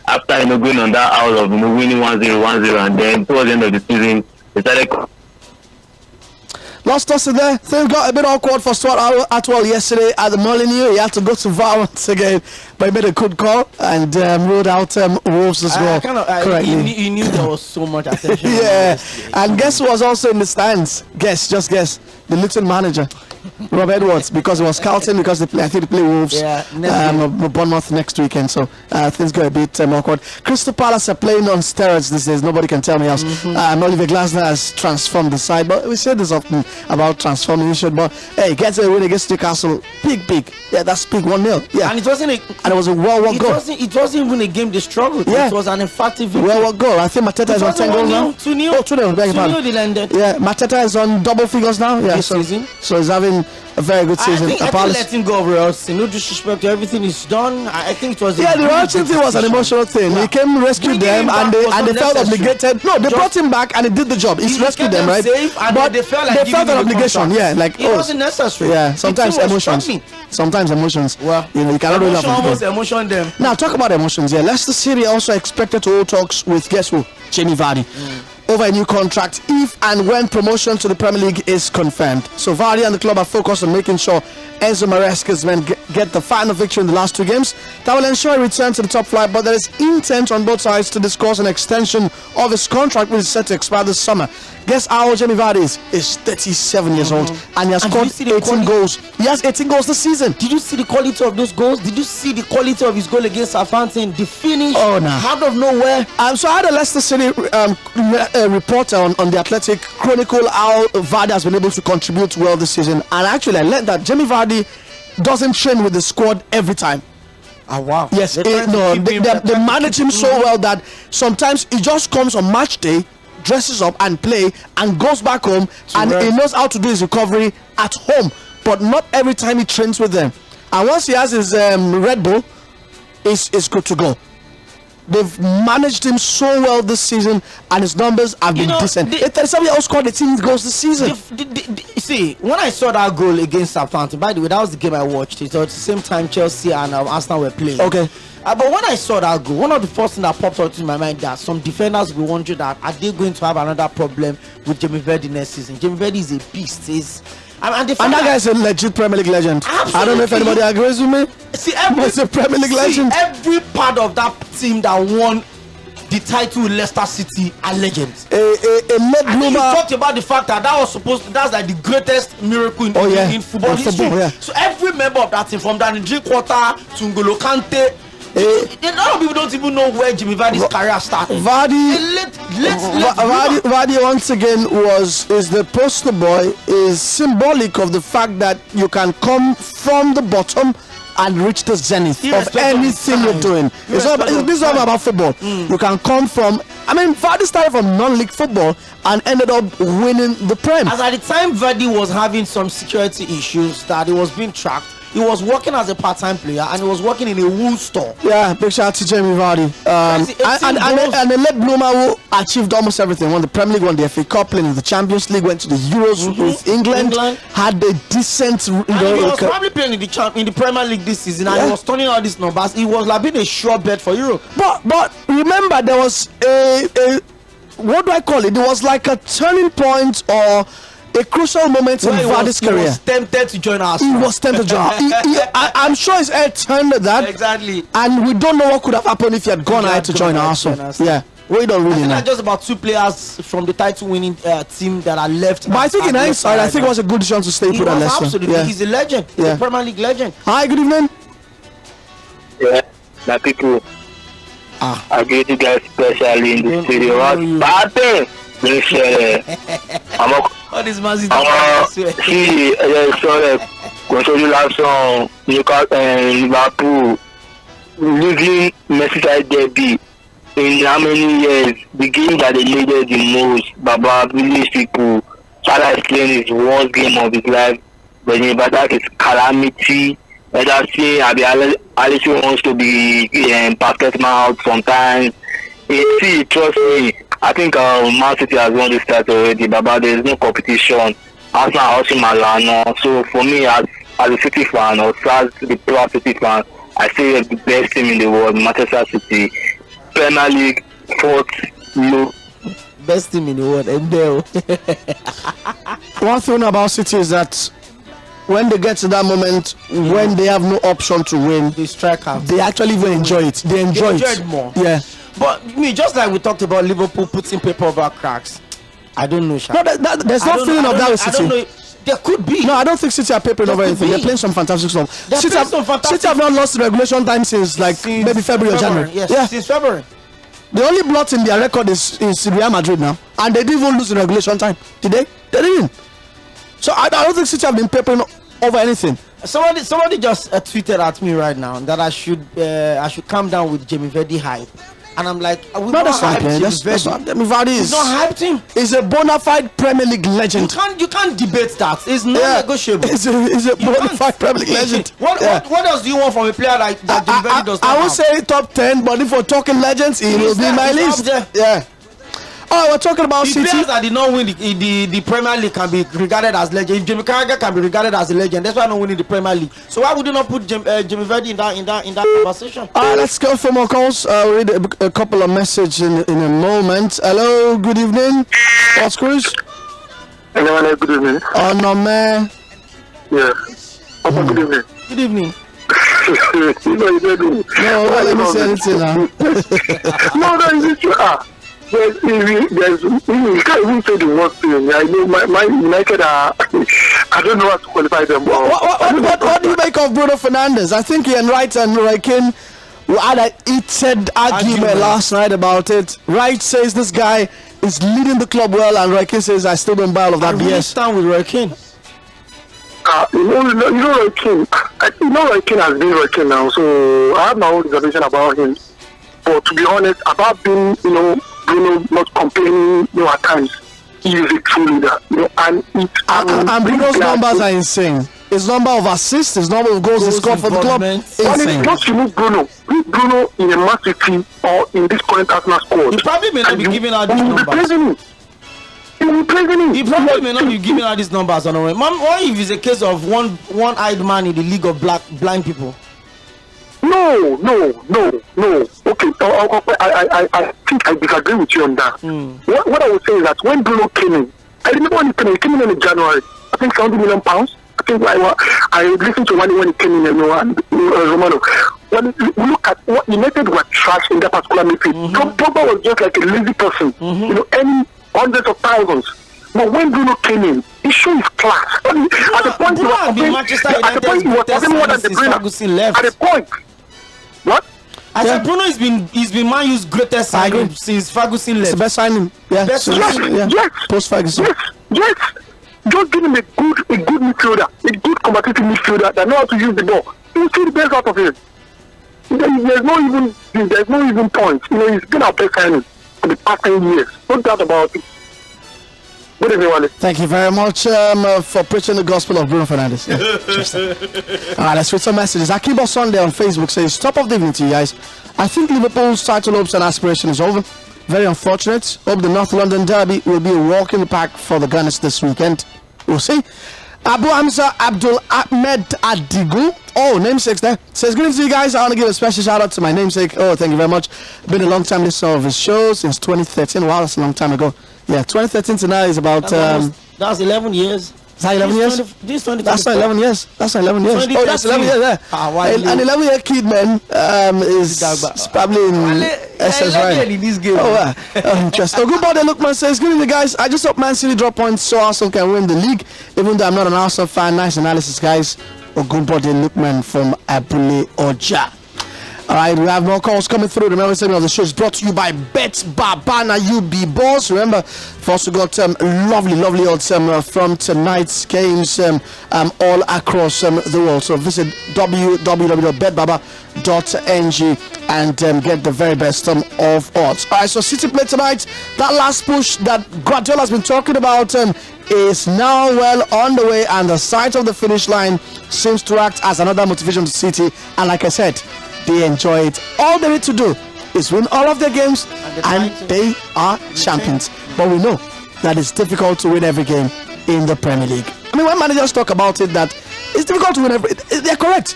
after going on that hour of winning 1-0, and then towards the end of the season, they started. Lost us there. Things got a bit awkward for Stuart Atwell yesterday at the Molineux. He had to go to VAR once again, but he made a good call and ruled out Wolves as well. Correctly. He knew there was so much attention. Yeah, and guess who was also in the stands? Just guess. The Luton manager, Rob Edwards, because it was Carlton, because I think they play Wolves, Bournemouth next weekend. So things got a bit awkward. Crystal Palace are playing on steroids these days. Nobody can tell me else. Oliver Glasner has transformed the side, but we say this often about transforming issue. But hey, gets a win against Newcastle. Big. Yeah, that's big 1-0. Yeah, and it wasn't and it was a well-worked goal. It wasn't even a game they struggled. Yeah. It was an emphatic victory. Well-worked goal. I think Mateta is on 10 goals now. 2-0. Oh, 2-0. Beg your pardon. They landed. Yeah, Mateta is on double figures now. Yeah, this season. So he's having a very good season. I think letting go of Royalty, no disrespect to everything is done. I think it was. Yeah, the Royalty thing was an emotional thing. Yeah. He came, rescued them, and they felt obligated. No, they brought him back, and he did the job. He rescued them, right? But they felt like an obligation. Yeah, like it wasn't necessary. Yeah, sometimes emotions. Well, you cannot really almost emotion them. Now talk about emotions. Yeah, Leicester City also expected to hold talks with guess who? Jamie Vardy. Over a new contract if and when promotion to the Premier League is confirmed. So Vardy and the club are focused on making sure Enzo Maresca's men get the final victory in the last 2 games. That will ensure a return to the top flight, but there is intent on both sides to discuss an extension of his contract, which is set to expire this summer. Guess how old Jamie Vardy is? He's 37 years old, and he has scored 18 goals. He has 18 goals this season. Did you see the quality of those goals? Did you see the quality of his goal against Southampton? The finish, out of nowhere. So I had a Leicester City reporter on the Athletic chronicle how Vardy has been able to contribute well this season, and actually I learned that Jamie Vardy doesn't train with the squad every time. Oh wow! Yes, they manage him so well that sometimes he just comes on match day, dresses up and play, and goes back home, and he knows how to do his recovery at home. But not every time he trains with them. And once he has his Red Bull, it's good to go. They've managed him so well this season, and his numbers have been decent. Somebody else scored 18 goals this season. See, when I saw that goal against Southampton, by the way, that was the game I watched. It was at the same time Chelsea and Arsenal were playing. Okay. But when I saw that goal, one of the first things that popped out in my mind that some defenders will wonder that are they going to have another problem with Jamie Vardy next season? Jamie Vardy is a beast. And that guy is a legit Premier League legend. Absolutely. I don't know if anybody agrees with me. He's a Premier League legend. Every part of that team that won the title with Leicester City are legends. A late bloomer. You talked about the fact that that's like the greatest miracle in football history. Yeah. So every member of that team, from Danny Drinkwater to N'Golo Kante, a lot of people don't even know where Jamie Vardy's career started. Vardy once again is the poster boy, is symbolic of the fact that you can come from the bottom and reach the zenith of anything you're doing. This is not about football. You can come from I mean, Vardy started from non-league football and ended up winning the Prem. As at the time Vardy was having some security issues that he was being tracked, he was working as a part-time player and he was working in a wool store. Yeah, big shout out to Jᴏɪᴜ Vardy. And a late bloomer who achieved almost everything. Won the Premier League, won the FA Cup, played in the Champions League, went to the Euros with England, had a decent. He was probably playing in the Premier League this season, and he was turning out these numbers. He was like being a sure bet for Europe. But remember, there was a what do I call it? It was like a turning point or a crucial moment in Vardy's career. He was tempted to join us. He was tempted to join. I'm sure his head turned that. Exactly. And we don't know what could have happened if he had gone ahead to join Arsenal. Yeah. We don't really know. Just about 2 players from the title-winning team that are left. But I think in hindsight, I think it was a good decision to stay put at Leicester. Absolutely. Yeah. He's a legend. He's a Premier League legend. Hi, good evening. Yeah, my people. I greet you guys especially in the studio. Party! All these massive see, congratulations, Liverpool losing Merseyside derby in how many years? The game that they needed the most. Baba village people. Salah is playing his worst game of his life. But that is calamity. And I see Alice wants to be perfect man out sometimes. See, trust me. I think Man City has won this title already, Baba. There is no competition. Arsenal are also Malano. So for me, as a City fan, or as the pro City fan, I say the best team in the world, Manchester City, Premier League, 4th, low. Best team in the world, MDL. One thing about City is that when they get to that moment, when they have no option to win, they strike out. They actually even enjoy it. They enjoy it more. Yeah. But me, just like we talked about Liverpool putting paper over cracks, I don't know. No, there's no feeling of that with City. I don't know. There could be. No, I don't think City are papering over anything. They're playing some fantastic stuff. City have not lost regulation time since maybe February or January. Yes, yeah, since February. The only blot in their record is Real Madrid now, and they didn't even lose in regulation time. Did they? They didn't. So I don't think City have been papering over anything. Somebody just tweeted at me right now that I should calm down with Jamie Vardy hype. And I'm like, we not hyped Vardy is not hyped him. He's a bona fide Premier League legend. You can't debate that. It's not negotiable. He's a bona fide Premier League legend. What else do you want from a player like that? Vardy does not I would say top 10, but if we're talking legends, he will be in my list. Yeah. Oh, we're talking about City. Players that did not win the Premier League can be regarded as legend. Jamie Carragher can be regarded as a legend. That's why I'm not winning the Premier League. So why would you not put Jamie Vardy in that conversation? Let's go for more calls. We'll read a couple of messages in a moment. Hello, good evening. What's Cruz? Hello, good evening. Oh no, man. Yeah. Good evening. Good evening. No, let me say anything now. No, it's true. You can't even say the worst thing. I know my United are. I don't know how to qualify them. What do you make of Bruno Fernandes? I think Ian Wright and Roy Keane had a heated argument last night about it. Wright says this guy is leading the club well, and Roy Keane says I still don't buy all of that BS. Stand with Roy Keane. You know Roy Keane. Roy Keane has been Roy Keane now, so I have my own reservation about him. But to be honest, about being, Bruno not complaining, at times, he is a true leader, and Bruno's numbers are insane. His number of assists, his number of goals he scored for the club, insane. Once you move Bruno in a Man City or in this current Arsenal squad, he probably may not be giving out these numbers. He probably may not be giving out these numbers. What if it's a case of one-eyed man in the league of blind people? No. Okay, I think I disagree with you on that. What I would say is that when Bruno came in, I remember when he came in January, I think £70 million. I think I listened to when he came in, and Romano. When we look at what United were trash in that particular midfield, Pogba was just like a lazy person, earning hundreds of thousands. But when Bruno came in, he showed his class. At the point he was having more than De Bruyne. At the point. What? I said Bruno he's been Man U's greatest signing since Ferguson left. It's the best signing. Yeah. Yes. Post Ferguson. Yes. Just give him a good midfielder, a good competitive midfielder that knows how to use the ball. You see the best out of him. There's no even point. He's been our best signing. for the past 10 years. No doubt about it. Good evening, Wale. Thank you very much for preaching the gospel of Bruno Fernandes. Yeah, all right, let's read some messages. Akibo Sunday on Facebook says, top of the evening to you guys. I think Liverpool's title hopes and aspiration is over. Very unfortunate. Hope the North London derby will be a walk in the park for the Gunners this weekend. We'll see. Abu Hamza Abdul Ahmed Adigu. Oh, namesakes there. Says, good evening to you guys. I want to give a special shout out to my namesake. Oh, thank you very much. Been a long time listener of his show since 2013. Wow, that's a long time ago. Yeah, 2013 to now is about. That's 11 years. Is that 11 years? That's not 11 years. That's not 11 years. Oh, that's 11 years, yeah. An 11-year kid, man, is probably in SS, right? In this game. Oh, interesting. Ogunbode Lookman says, good evening, guys. I just hope Man City drop points so Arsenal can win the league, even though I'm not an Arsenal fan. Nice analysis, guys. Ogunbode Lookman from Abule Oja. All right, we have more calls coming through. Remember, the segment of the show is brought to you by Bet Babana UB Boss. Remember, we've also got lovely odds from tonight's games all across the world. So visit www.betbaba.ng and get the very best of odds. All right, so City play tonight. That last push that Guardiola has been talking about is now well on the way, and the sight of the finish line seems to act as another motivation to City. And like I said, they enjoy it. All they need to do is win all of their games and they are champions. But we know that it's difficult to win every game in the Premier League. I mean, when managers talk about it, that it's difficult to win every, they're correct.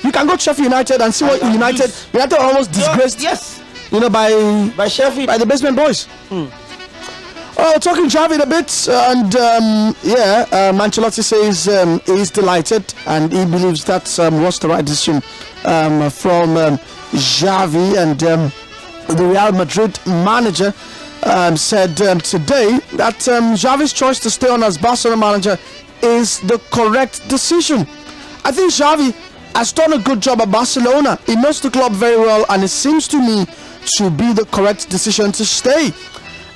You can go to Sheffield United and see what United almost disgraced. Yes. You know, by Sheffield, by the basement boys. Oh, talking Javi a bit, and Ancelotti says he's delighted and he believes that was the right decision from Javi, and the Real Madrid manager said today that Javi's choice to stay on as Barcelona manager is the correct decision. I think Javi has done a good job at Barcelona. He knows the club very well, and it seems to me to be the correct decision to stay.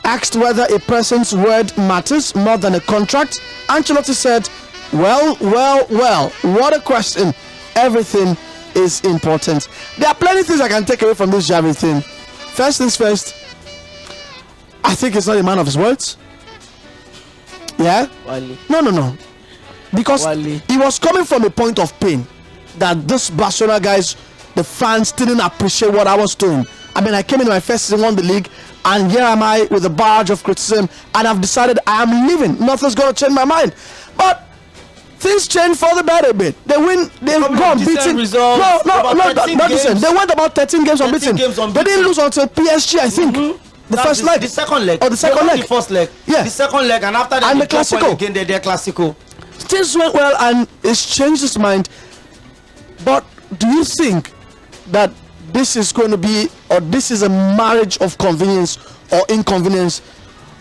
Asked whether a person's word matters more than a contract, Ancelotti said, well, what a question. Everything is important. There are plenty of things I can take away from this Javi thing. First things first, I think he's not a man of his words. Yeah? Wally. No. Because he was coming from a point of pain that this Barcelona guys, the fans didn't appreciate what I was doing. I mean, I came in my first season, won the league, and here am I with a barrage of criticism, and I've decided I am leaving. Nothing's going to change my mind. But things change for the better a bit. They win, they go unbeaten. No, not decent. They went about 13 games unbeaten. They didn't lose until PSG, I think. The first leg. The second leg. Oh, the second leg. The first leg. Yeah. The second leg, and after that, and the Clasico. Again, they're Clasico. Things went well, and it's changed his mind. But do you think that this is going to be, or this is a marriage of convenience or inconvenience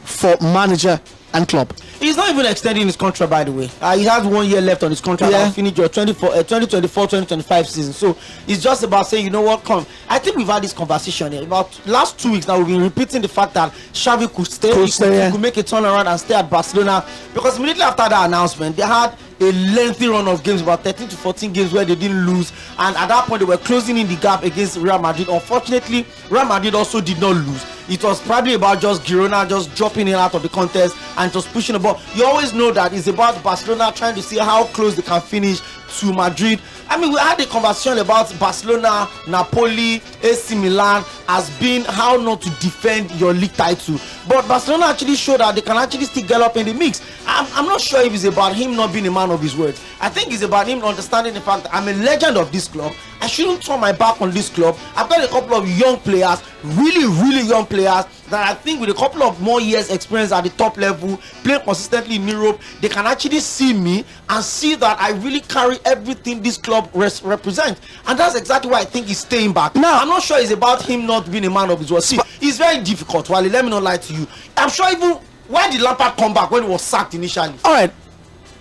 for manager and club? He's not even extending his contract, by the way. He has 1 year left on his contract. I'll finish your 2024-2025 season. So it's just about saying, you know what, come. I think we've had this conversation here. About last 2 weeks now, we've been repeating the fact that Xavi could stay. He could make a turnaround and stay at Barcelona. Because immediately after that announcement, they had a lengthy run of games, about 13 to 14 games where they didn't lose, and at that point they were closing in the gap against Real Madrid. Unfortunately, Real Madrid also did not lose. It was probably about just Girona just dropping in out of the contest and just pushing the ball. You always know that it's about Barcelona trying to see how close they can finish to Madrid. I mean, we had a conversation about Barcelona, Napoli, AC Milan as being how not to defend your league title, but Barcelona actually showed that they can actually still get up in the mix. I'm not sure if it's about him not being a man of his words. I think it's about him understanding the fact that I'm a legend of this club. I shouldn't turn my back on this club. I've got a couple of young players, really young players, that I think with a couple of more years experience at the top level, playing consistently in Europe, they can actually see me and see that I really carry everything this club represents. And that's exactly why I think he's staying back. Now, I'm not sure it's about him not being a man of his word. See, it's very difficult, Wally, let me not lie to you. I'm sure even, why did Lampard come back when he was sacked initially? Alright,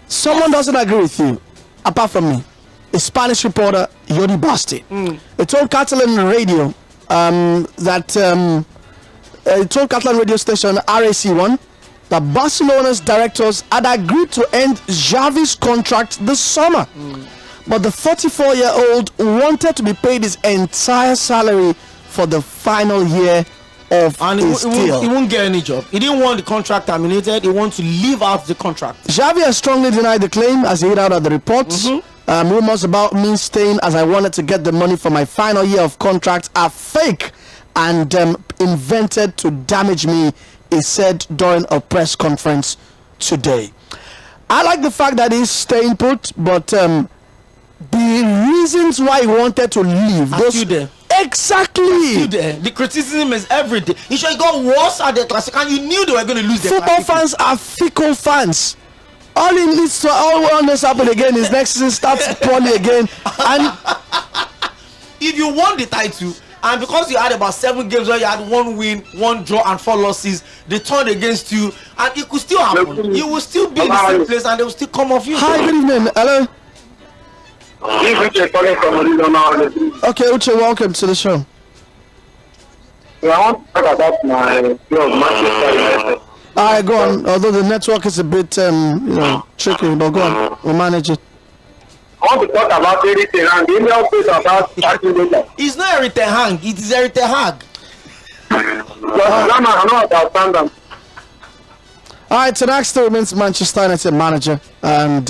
someone doesn't agree with you, apart from me. A Spanish reporter, Yodi Basti. He told Catalan radio told Catalan radio station RAC1 that Barcelona's directors had agreed to end Xavi's contract this summer. But the 44-year-old wanted to be paid his entire salary for the final year of and his deal. He won't get any job. He didn't want the contract terminated. He wants to leave out the contract. Xavi has strongly denied the claim as he hit out of the reports. Rumors about me staying as I wanted to get the money for my final year of contract are fake and invented to damage me, he said during a press conference today. I like the fact that he's staying put, but the reasons why he wanted to leave, those there. Exactly. The criticism is every day. It got worse at the classic, and you knew they were going to lose. Football fans are fickle fans. All he needs to all this happen again is next season starts poorly again. And if you won the title, and because you had about 7 games where you had 1 win, 1 draw, and 4 losses, they turned against you, and it could still happen. You will still be in the same place, and they will still come off you. Hi, good evening. Hello. Okay, Uche, welcome to the show. I want to talk about my club, Manchester United. All right, go on. Although the network is a bit, tricky, but go on. We'll manage it. I want to talk about everything and the email page about starting later. It's not everything hang. It is everything hang. I know about standard. All right, so next remains Manchester United manager, and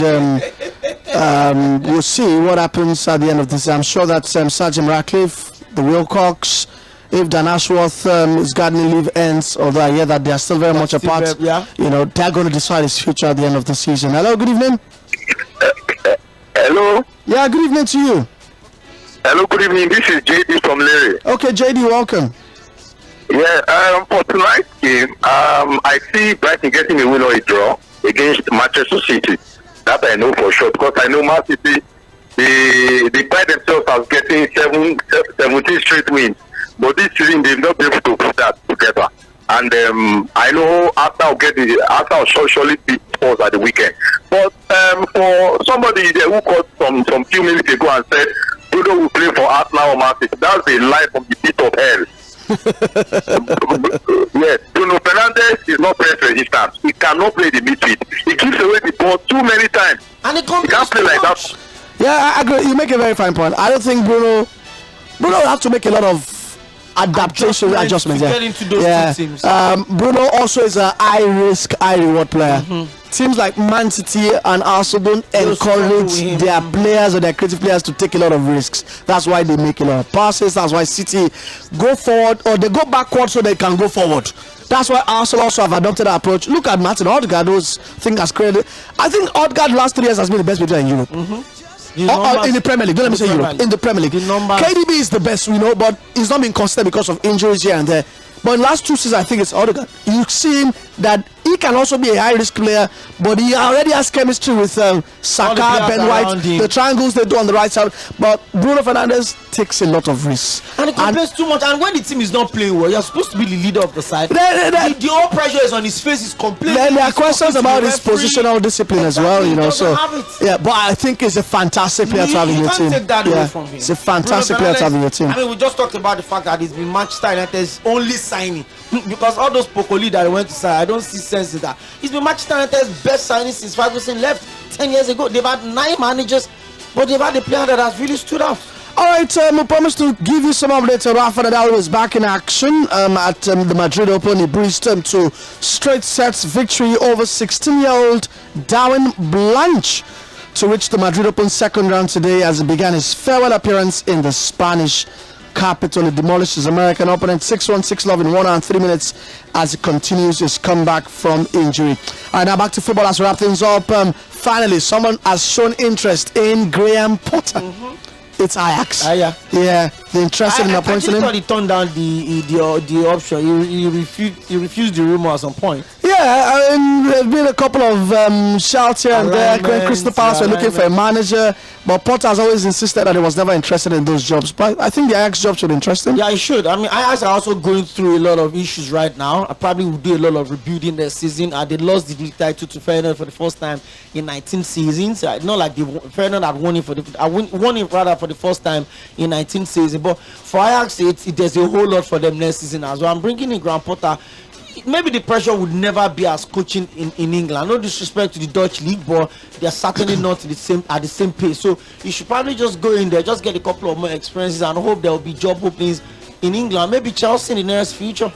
we'll see what happens at the end of this. I'm sure that Sir Jim Ratcliffe, the Wilcox, if Dan Ashworth, his gardening leave ends, although I hear that they are still very much apart, you know, they're going to decide his future at the end of the season. Hello, good evening. Hello. Yeah, good evening to you. Hello, good evening. This is JD from Larry. Okay, JD, welcome. Yeah, for tonight's game, I see Brighton getting a win or a draw against Manchester City. That I know for sure, because I know Man City, they pride themselves as getting 17 straight wins. But this season, they've not been able to put that together. And I know Arsenal will surely beat Spurs at the weekend. But for somebody there who called some few minutes ago and said, Bruno will play for Arsenal or Man City, that's a lie from the pit of hell. Yes, Bruno Fernandes is not press resistant. He cannot play the midfield. He gives away the ball too many times. And he can't play like that. Yeah, I agree. You make a very fine point. I don't think Bruno will have to make a lot of adaptation adjustments. To get into those two teams. Bruno also is a high risk, high reward player. Teams like Man City and Arsenal don't encourage their players or their creative players to take a lot of risks. That's why they make a lot of passes. That's why City go forward or they go backward so they can go forward. That's why Arsenal also have adopted that approach. Look at Martin Odegaard, whose thing has created. I think Odegaard last 3 years has been the best player in Europe. In the Premier League, don't let me say Europe. In the Premier League, KDB is the best, we know, but he's not been consistent because of injuries here and there. But in the last 2 seasons, I think it's Odegaard. You see him that he can also be a high risk player, but he already has chemistry with Saka, Ben White, the triangles they do on the right side. But Bruno Fernandes takes a lot of risks. And he complains too much. And when the team is not playing well, you're supposed to be the leader of the side. The whole pressure is on his face. He's complaining. Then there are questions about his positional discipline as well, you know. So yeah, but I think it's a fantastic player to have in your team. Take that away from him. It's a fantastic player to have in your team. I mean, we just talked about the fact that he's been Manchester United's only signing. Because all those Pokoli that went to sign, I don't see sense in that. He's been Manchester United's best signing since Ferguson left 10 years ago. They've had 9 managers, but they've had a player that has really stood out. All right, we promised to give you some updates. Rafa Nadal was back in action at the Madrid Open. He breezed to straight sets victory over 16-year-old Darwin Blanche to reach the Madrid Open second round today as he began his farewell appearance in the Spanish capital. He demolished his American opponent 6-1, 6-love in 1 hour and 3 minutes as he continues his comeback from injury. All right, now back to football as we wrap things up. Finally, someone has shown interest in Graham Potter. It's Ajax. Yeah, they're interested in appointing him. I thought he turned down the option. He refused the rumor at some point. Yeah, I mean, there's been a couple of shouts here and there. Crystal Palace were looking for a manager, but Potter has always insisted that he was never interested in those jobs. But I think the Ajax job should interest him. Yeah, he should. I mean, Ajax are also going through a lot of issues right now. I probably will do a lot of rebuilding their season. They lost the league title to Feyenoord for the first time in 19 seasons. Not like Feyenoord had won it for the first time in 19 seasons. But for Ajax, there's a whole lot for them next season as well. I'm bringing in Graham Potter. Maybe the pressure would never be as coaching in England. No disrespect to the Dutch league, but they're certainly not at the same pace. So you should probably just go in there, just get a couple of more experiences, and hope there will be job openings in England. Maybe Chelsea in the nearest future.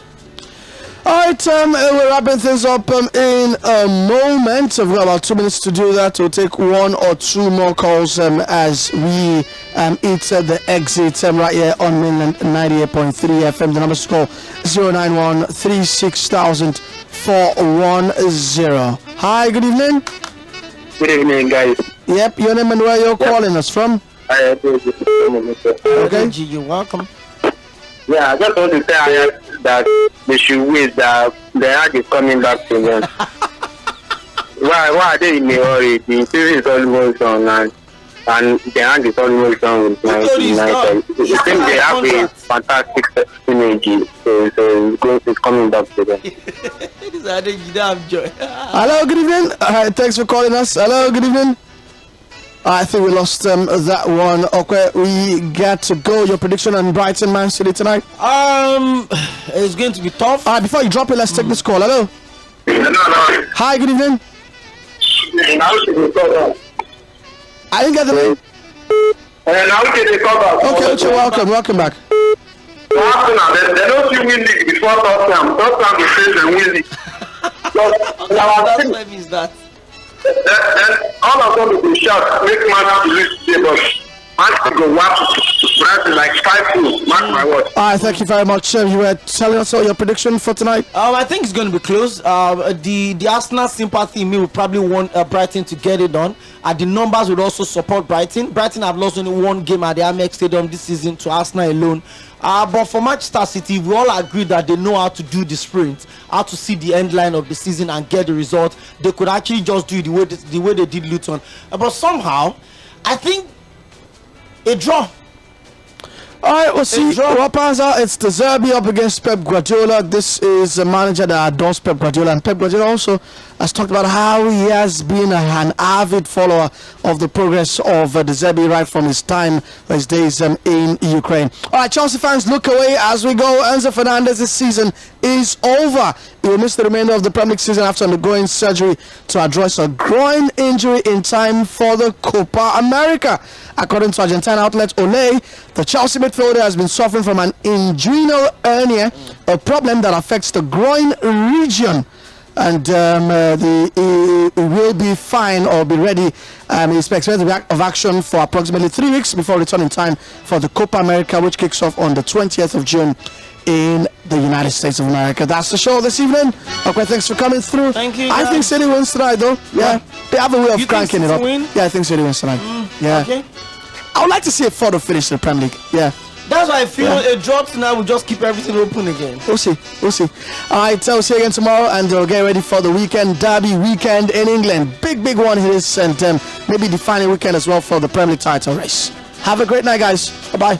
All right, we're wrapping things up in a moment. We've got about 2 minutes to do that. We'll take 1 or 2 more calls as we eat the exit right here on mainland 98.3 FM. The number to call 091-36000-410. Hi, good evening. Good evening, guys. Yep, your name and where you're calling us from? Okay, you're welcome. Yeah, I just want to say that they should wait that the Hag is coming back to them. Why are they in the hurry? The series is almost done and the Hag is almost done with United. It seems they have a fantastic synergy, so it's coming back to them. Hello, good evening. Thanks for calling us. Hello, good evening. I think we lost that one. Okay, we got to go. Your prediction on Brighton Man City tonight? It's going to be tough. Before you drop it, let's take this call. Hello. Hello. Hi, good evening. I didn't get the name. Okay, welcome back. They don't see win league before Tottenham. Tottenham is saying they win league. That's what means that. Then all of them will be shocked, make Man to lose today, but Man to go whap Brighton like 5-2. Mark my word. Alright, thank you very much. You were telling us all your prediction for tonight. I think it's going to be close. The Arsenal sympathy in me will probably want Brighton to get it done. The numbers would also support Brighton. Brighton have lost only 1 game at the Amex Stadium this season to Arsenal alone. But for Manchester City, we all agree that they know how to do the sprint, how to see the end line of the season and get the result. They could actually just do it the way they did Luton. But somehow, I think a draw. All right, we'll see what pans out. It's the Derby up against Pep Guardiola. This is a manager that adores Pep Guardiola, and Pep Guardiola also has talked about how he has been an avid follower of the progress of the Derby right from his time, his days in Ukraine. All right, Chelsea fans, look away as we go. Enzo Fernandez's season is over. He will miss the remainder of the Premier League season after undergoing surgery to address a groin injury in time for the Copa America. According to Argentine outlet Olé, the Chelsea midfielder has been suffering from an inguinal hernia, a problem that affects the groin region. And he will be fine or be ready. He's expected of action for approximately 3 weeks before returning time for the Copa America, which kicks off on the 20th of June in the United States of America. That's the show this evening. Okay, thanks for coming through. Thank you. I think City wins tonight, though. Yeah, they have a way of cranking it up. Win? Yeah, I think City wins tonight. Yeah. Okay. I would like to see a photo finish in the Premier League. Yeah. That's why I feel a draw tonight will just keep everything open again. We'll see. All right, we'll see you again tomorrow, and we'll get ready for the weekend derby weekend in England. Big one it is, and maybe defining weekend as well for the Premier League title race. Have a great night, guys. Bye-bye.